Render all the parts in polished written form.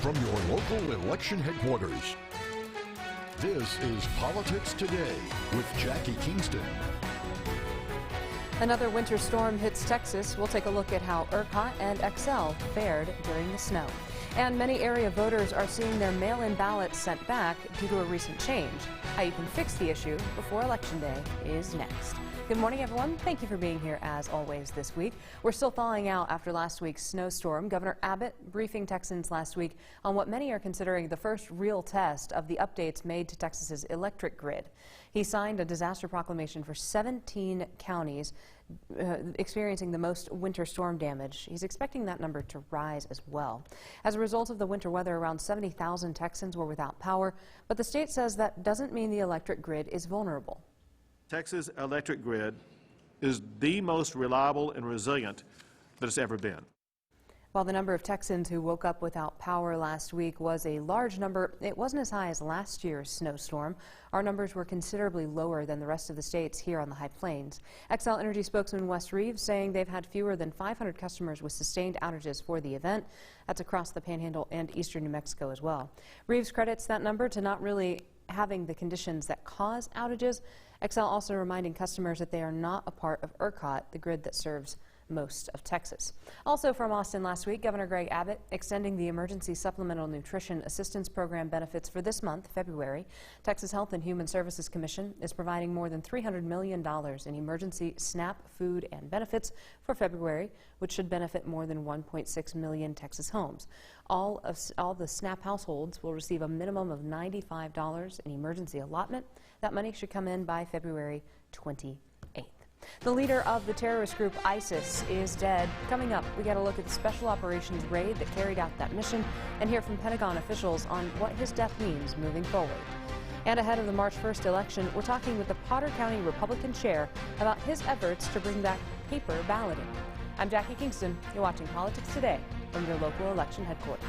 from your local election headquarters. This is Politics Today with Jackie Kingston. Another winter storm hits Texas. We'll take a look at how ERCOT and Xcel fared during the snow. And many area voters are seeing their mail-in ballots sent back due to a recent change. How you can fix the issue before Election Day is next. Good morning, everyone. Thank you for being here, as always, this week. We're still thawing out after last week's snowstorm. Governor Abbott briefing Texans last week on what many are considering the first real test of the updates made to Texas's electric grid. He signed a disaster proclamation for 17 counties experiencing the most winter storm damage. He's expecting that number to rise as well. As a result of the winter weather, around 70,000 Texans were without power, but the state says that doesn't mean the electric grid is vulnerable. Texas electric grid is the most reliable and resilient that it's ever been. While the number of Texans who woke up without power last week was a large number, it wasn't as high as last year's snowstorm. Our numbers were considerably lower than the rest of the states here on the High Plains. Xcel Energy spokesman Wes Reeves saying they've had fewer than 500 customers with sustained outages for the event. That's across the Panhandle and eastern New Mexico as well. Reeves credits that number to not really having the conditions that cause outages. Xcel also reminding customers that they are not a part of ERCOT, the grid that serves most of Texas. Also from Austin last week, Governor Greg Abbott extending the Emergency Supplemental Nutrition Assistance Program benefits for this month, February. Texas Health and Human Services Commission is providing more than $300 million in emergency SNAP food and benefits for February, which should benefit more than 1.6 million Texas homes. All the SNAP households will receive a minimum of $95 in emergency allotment. That money should come in by February 28th. The leader of the terrorist group ISIS is dead. Coming up, we get a look at the special operations raid that carried out that mission and hear from Pentagon officials on what his death means moving forward. And ahead of the March 1st election, we're talking with the Potter County Republican chair about his efforts to bring back paper balloting. I'm Jackie Kingston. You're watching Politics Today from your local election headquarters.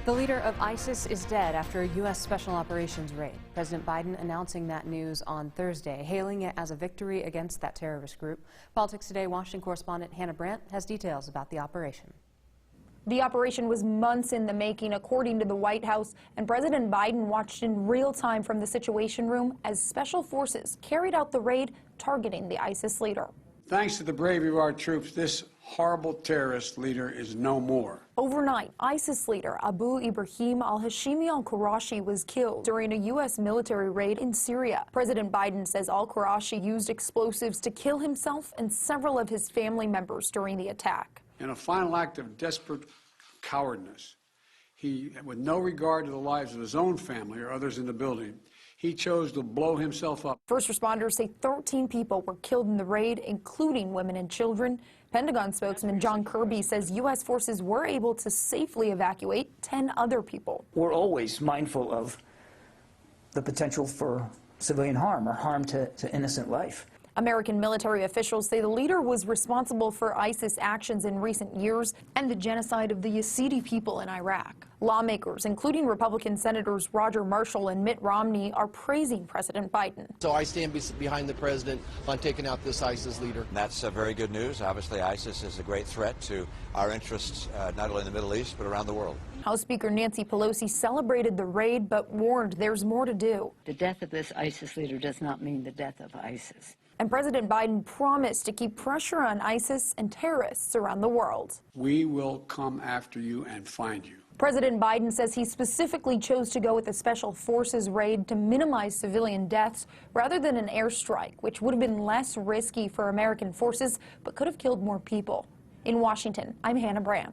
The leader of ISIS is dead after a U.S. special operations raid. President Biden announcing that news on Thursday, hailing it as a victory against that terrorist group. Politics Today Washington correspondent Hannah Brandt has details about the operation. The operation was months in the making, according to the White House, and President Biden watched in real time from the Situation Room as special forces carried out the raid targeting the ISIS leader. Thanks to the bravery of our troops, this horrible terrorist leader is no more. Overnight, ISIS leader Abu Ibrahim al-Hashimi al-Qurashi was killed during a U.S. military raid in Syria. President Biden says al-Qurashi used explosives to kill himself and several of his family members during the attack. In a final act of desperate cowardness, he, with no regard to the lives of his own family or others in the building, he chose to blow himself up. First responders say 13 people were killed in the raid, including women and children. Pentagon spokesman John Kirby says U.S. forces were able to safely evacuate 10 other people. We're always mindful of the potential for civilian harm or harm to innocent life. American military officials say the leader was responsible for ISIS actions in recent years and the genocide of the Yazidi people in Iraq. Lawmakers, including Republican Senators Roger Marshall and Mitt Romney, are praising President Biden. So I stand behind the president on taking out this ISIS leader. That's very good news. Obviously, ISIS is a great threat to our interests, not only in the Middle East, but around the world. House Speaker Nancy Pelosi celebrated the raid, but warned there's more to do. The death of this ISIS leader does not mean the death of ISIS. And President Biden promised to keep pressure on ISIS and terrorists around the world. We will come after you and find you. President Biden says he specifically chose to go with a special forces raid to minimize civilian deaths rather than an airstrike, which would have been less risky for American forces but could have killed more people. In Washington, I'm Hannah Brandt.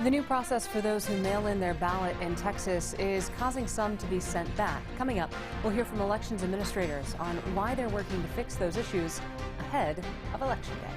The new process for those who mail in their ballot in Texas is causing some to be sent back. Coming up, we'll hear from elections administrators on why they're working to fix those issues ahead of Election Day.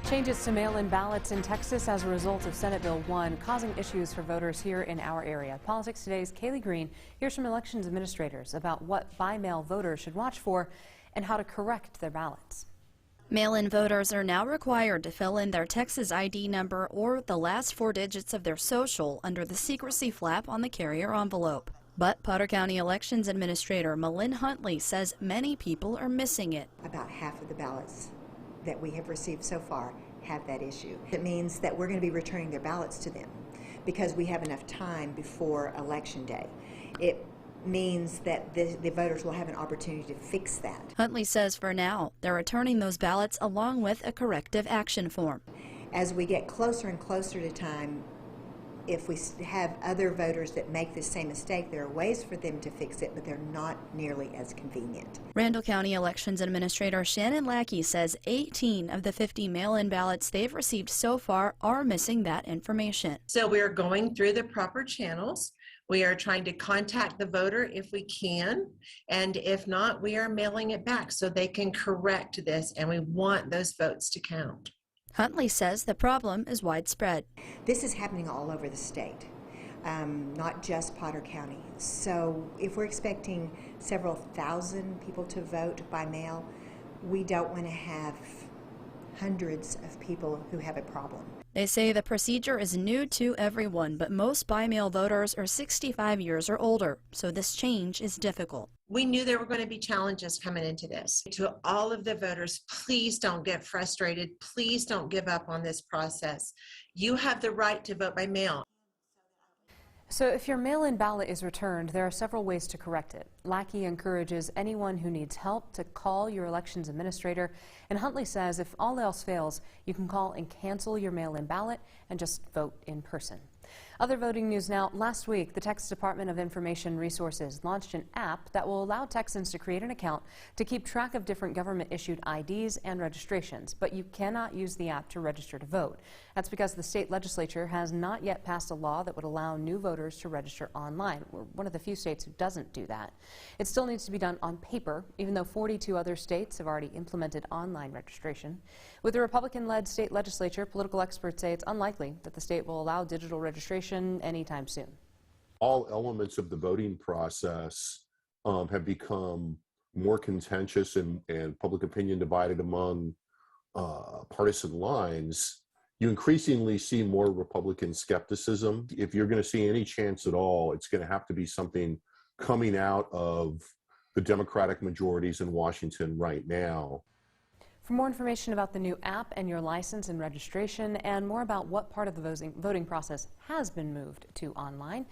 Changes to mail-in ballots in Texas as a result of Senate Bill 1 causing issues for voters here in our area. Politics Today's Kaylee Green hears from elections administrators about what by-mail voters should watch for and how to correct their ballots. Mail-in voters are now required to fill in their Texas ID number or the last 4 digits of their social under the secrecy flap on the carrier envelope. But Potter County Elections Administrator Malin Huntley says many people are missing it. About half of the ballots that we have received so far have that issue. It means that we're going to be returning their ballots to them because we have enough time before Election Day. It means that the voters will have an opportunity to fix that. Huntley says for now, they're returning those ballots along with a corrective action form. As we get closer and closer to time, if we have other voters that make the same mistake, there are ways for them to fix it, but they're not nearly as convenient. Randall County Elections Administrator Shannon Lackey says 18 of the 50 mail-in ballots they've received so far are missing that information. So we're going through the proper channels. We are trying to contact the voter if we can, and if not, we are mailing it back so they can correct this, and we want those votes to count. Huntley says the problem is widespread. This is happening all over the state, not just Potter County. So if we're expecting several thousand people to vote by mail, we don't want to have hundreds of people who have a problem. They say the procedure is new to everyone, but most by-mail voters are 65 years or older, so this change is difficult. We knew there were going to be challenges coming into this. To all of the voters, please don't get frustrated. Please don't give up on this process. You have the right to vote by mail. So if your mail-in ballot is returned, there are several ways to correct it. Lackey encourages anyone who needs help to call your elections administrator. And Huntley says if all else fails, you can call and cancel your mail-in ballot and just vote in person. Other voting news now. Last week, the Texas Department of Information Resources launched an app that will allow Texans to create an account to keep track of different government-issued IDs and registrations, but you cannot use the app to register to vote. That's because the state legislature has not yet passed a law that would allow new voters to register online. We're one of the few states who doesn't do that. It still needs to be done on paper, even though 42 other states have already implemented online registration. With the Republican-led state legislature, political experts say it's unlikely that the state will allow digital registration anytime soon. All elements of the voting process have become more contentious and public opinion divided among partisan lines. You increasingly see more Republican skepticism. If you're going to see any chance at all, it's going to have to be something coming out of the Democratic majorities in Washington right now. For more information about the new app and your license and registration, and more about what part of the voting process has been moved to online,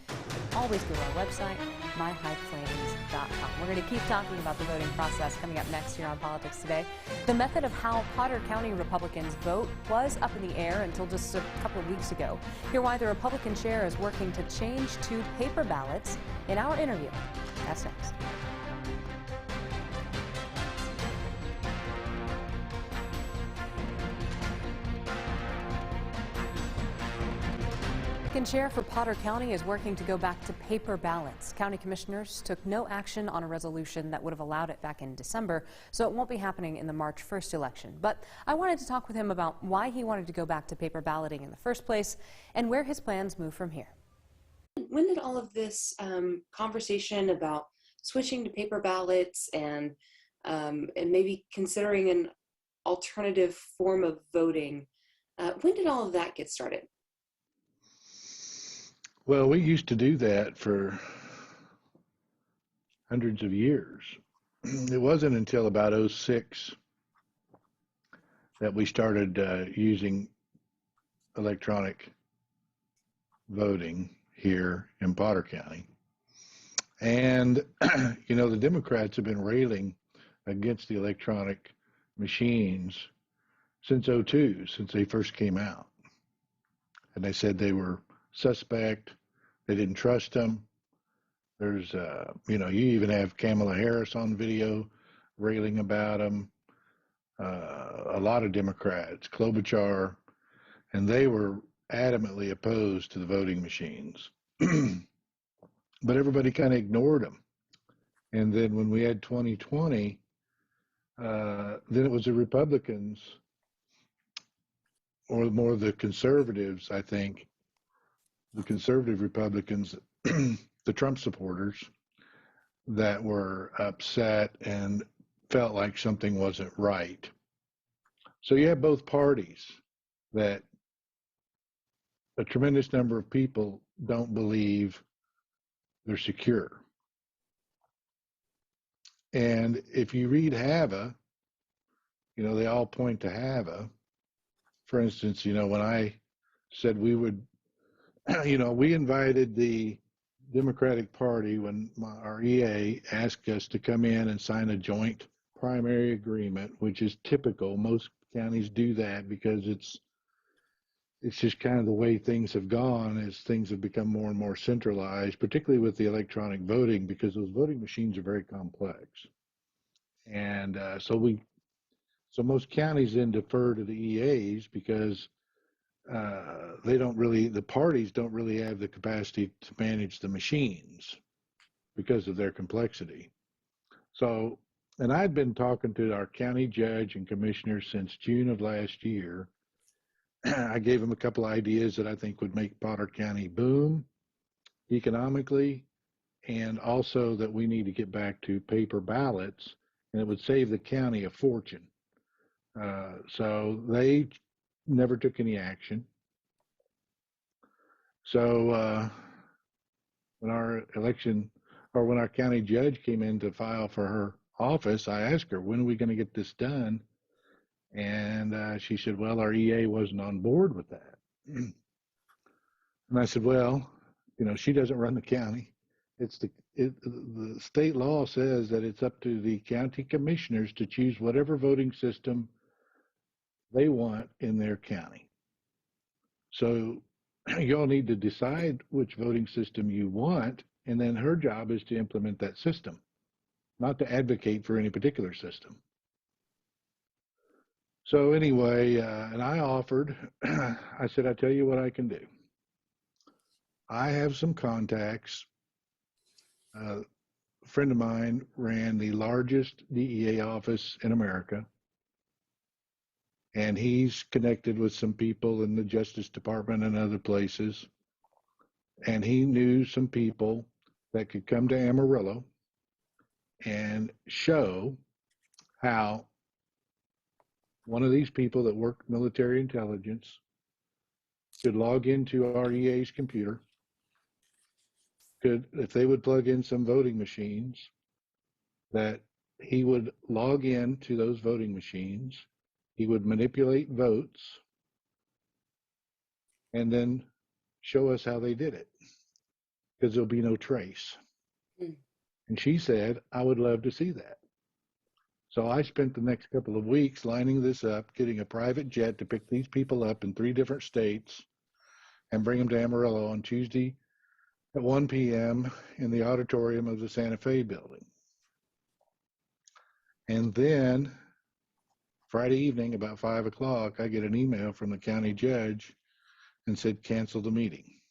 always go to our website, myhighplains.com. We're going to keep talking about the voting process coming up next here on Politics Today. The method of how Potter County Republicans vote was up in the air until just a couple of weeks ago. Hear why the Republican chair is working to change to paper ballots in our interview. That's next. The chair for Potter County is working to go back to paper ballots. County commissioners took no action on a resolution that would have allowed it back in December, so it won't be happening in the March 1st election. But I wanted to talk with him about why he wanted to go back to paper balloting in the first place and where his plans move from here. When did all of this conversation about switching to paper ballots and maybe considering an alternative form of voting, when did all of that get started? Well, we used to do that for hundreds of years. It wasn't until about 2006 that we started using electronic voting here in Potter County. And, you know, the Democrats have been railing against the electronic machines since 2002, since they first came out. And they said they were suspect. They didn't trust them. There's, you know, you even have Kamala Harris on video railing about them. A lot of Democrats, Klobuchar, and they were adamantly opposed to the voting machines. But everybody kind of ignored them. And then when we had 2020, then it was the Republicans or more the conservatives, I think, the conservative Republicans, the Trump supporters, that were upset and felt like something wasn't right. So you have both parties that a tremendous number of people don't believe they're secure. And if you read HAVA, they all point to HAVA. For instance, when I said we would, we invited the Democratic Party when our EA asked us to come in and sign a joint primary agreement, which is typical. Most counties do that because it's just kind of the way things have gone as things have become more and more centralized, particularly with the electronic voting, because those voting machines are very complex. And so most counties then defer to the EAs because the parties don't really have the capacity to manage the machines because of their complexity. So, and I'd been talking to our county judge and commissioners since June of last year. I gave them a couple ideas that I think would make Potter County boom economically, and also that we need to get back to paper ballots, and it would save the county a fortune. So they never took any action. So when our county judge came in to file for her office, I asked her, when are we going to get this done? And she said, well, our EA wasn't on board with that. And I said, well, she doesn't run the county. The state law says that it's up to the county commissioners to choose whatever voting system they want in their county. So you all need to decide which voting system you want, and then her job is to implement that system, not to advocate for any particular system. So anyway, and I offered, I said, I tell you what I can do. I have some contacts. A friend of mine ran the largest DEA office in America, and he's connected with some people in the Justice Department and other places. And he knew some people that could come to Amarillo and show how one of these people that worked military intelligence could log into our EA's computer, if they would plug in some voting machines, that he would log in to those voting machines, he would manipulate votes, and then show us how they did it, because there'll be no trace. And she said, I would love to see that. So I spent the next couple of weeks lining this up, getting a private jet to pick these people up in 3 different states and bring them to Amarillo on Tuesday at 1 p.m. in the auditorium of the Santa Fe building. And then Friday evening, about 5 o'clock, I get an email from the county judge and said, cancel the meeting.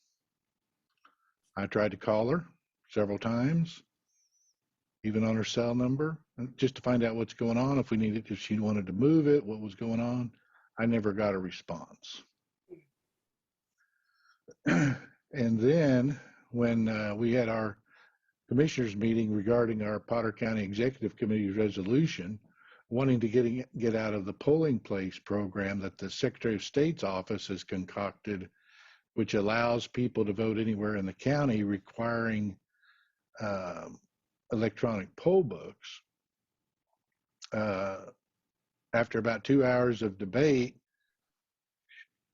I tried to call her several times, even on her cell number, just to find out what's going on, if she wanted to move it, what was going on. I never got a response. And then when we had our commissioners meeting regarding our Potter County Executive Committee resolution, wanting to get out of the polling place program that the Secretary of State's office has concocted, which allows people to vote anywhere in the county, requiring electronic poll books. After about 2 hours of debate,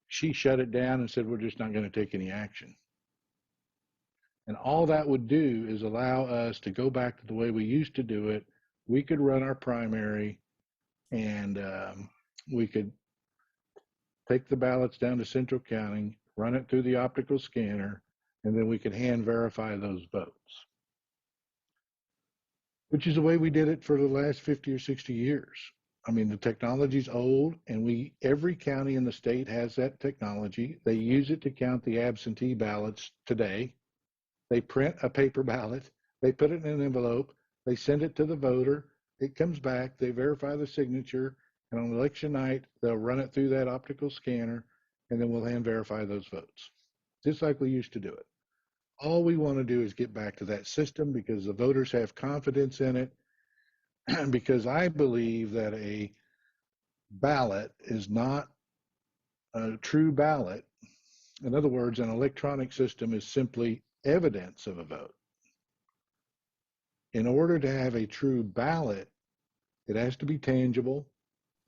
she shut it down and said, we're just not going to take any action. And all that would do is allow us to go back to the way we used to do it. We could run our primary, and we could take the ballots down to central counting, run it through the optical scanner, and then we could hand verify those votes, which is the way we did it for the last 50 or 60 years. I mean, the technology's old, and every county in the state has that technology. They use it to count the absentee ballots today. They print a paper ballot, they put it in an envelope, they send it to the voter, it comes back, they verify the signature, and on election night, they'll run it through that optical scanner, and then we'll hand verify those votes, just like we used to do it. All we want to do is get back to that system because the voters have confidence in it, because I believe that a ballot is not a true ballot. In other words, an electronic system is simply evidence of a vote. In order to have a true ballot, it has to be tangible.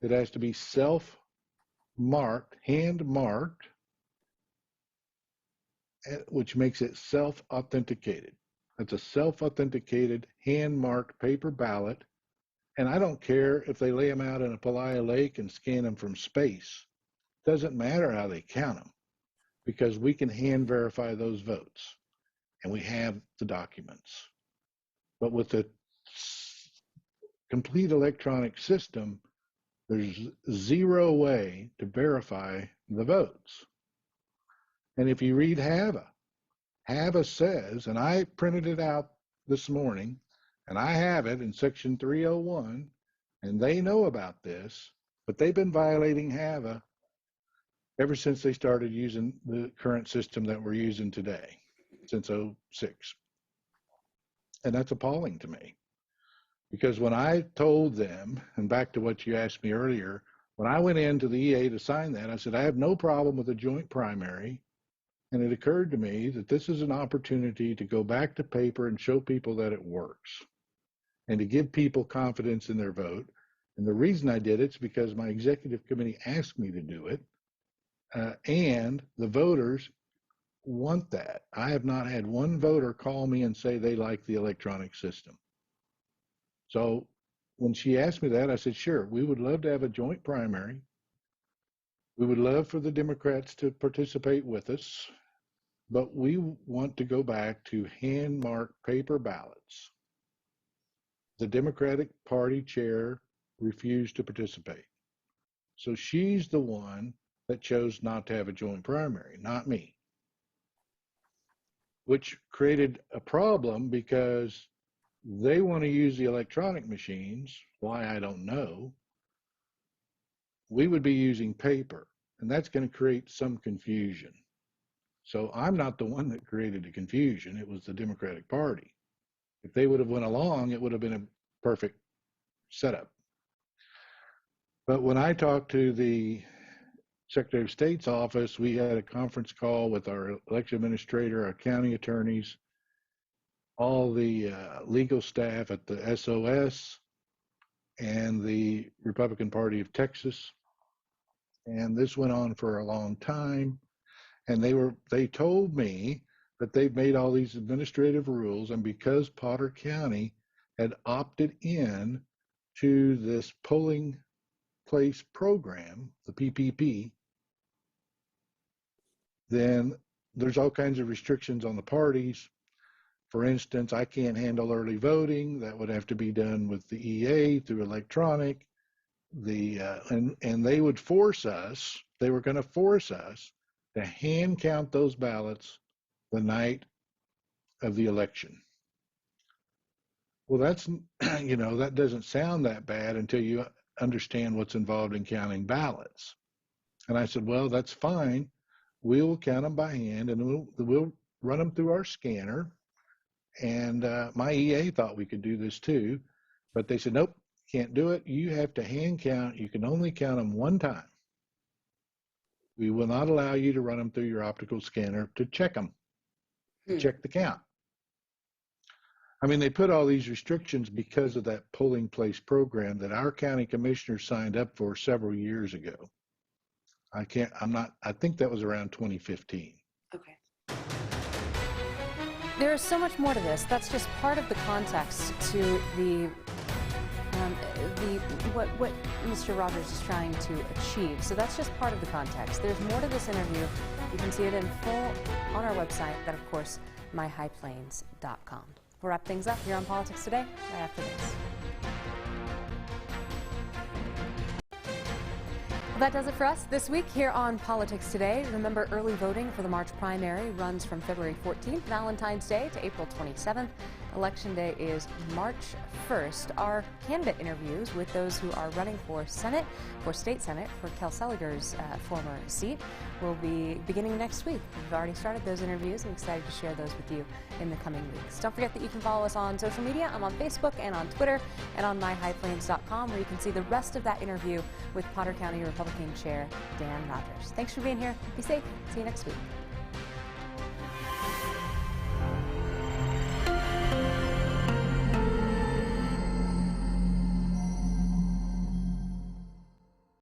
It has to be self-marked, hand-marked, which makes it self-authenticated. It's a self-authenticated, hand-marked paper ballot. And I don't care if they lay them out in a Palaia Lake and scan them from space. Doesn't matter how they count them, because we can hand verify those votes, and we have the documents. But with the complete electronic system, there's zero way to verify the votes. And if you read HAVA says, and I printed it out this morning, and I have it in section 301, and they know about this, but they've been violating HAVA ever since they started using the current system that we're using today, since 2006. And that's appalling to me. Because when I told them, and back to what you asked me earlier, when I went into the EA to sign that, I said, I have no problem with a joint primary. And it occurred to me that this is an opportunity to go back to paper and show people that it works, and to give people confidence in their vote. And the reason I did it is because my executive committee asked me to do it, and the voters want that. I have not had one voter call me and say they like the electronic system. So when she asked me that, I said, sure, we would love to have a joint primary. We would love for the Democrats to participate with us, but we want to go back to hand-marked paper ballots. The Democratic Party chair refused to participate. So she's the one that chose not to have a joint primary, not me, which created a problem because they want to use the electronic machines. Why, I don't know. We would be using paper, and that's going to create some confusion. So I'm not the one that created the confusion. It was the Democratic Party. If they would have went along, it would have been a perfect setup. But when I talked to the Secretary of State's office, we had a conference call with our election administrator, our county attorneys, all the legal staff at the SOS, and the Republican Party of Texas. And this went on for a long time. And they told me that they've made all these administrative rules, and because Potter County had opted in to this polling place program, the PPP, then there's all kinds of restrictions on the parties. For instance, I can't handle early voting. That would have to be done with the EA through electronic. And they would force us, they were going to force us to hand count those ballots the night of the election. Well, that's, that doesn't sound that bad until you understand what's involved in counting ballots. And I said, well, that's fine. We'll count them by hand, and we'll run them through our scanner. And my EA thought we could do this too, but they said, nope, can't do it. You have to hand count. You can only count them one time. We will not allow you to run them through your optical scanner to check them, to check the count. I mean, they put all these restrictions because of that polling place program that our county commissioner signed up for several years ago. I think that was around 2015. Okay. There is so much more to this. That's just part of the context to what Mr. Rogers is trying to achieve. So that's just part of the context. There's more to this interview. You can see it in full on our website, that of course, myhighplains.com. We'll wrap things up here on Politics Today right after this. Well, that does it for us this week here on Politics Today. Remember, early voting for the March primary runs from February 14th, Valentine's Day, to April 27th. Election Day is March 1st. Our candidate interviews with those who are running for Senate, for State Senate, for Kel Seliger's former seat, will be beginning next week. We've already started those interviews and excited to share those with you in the coming weeks. Don't forget that you can follow us on social media. I'm on Facebook and on Twitter and on myhighplains.com, where you can see the rest of that interview with Potter County Republican Chair Dan Rogers. Thanks for being here. Be safe. See you next week.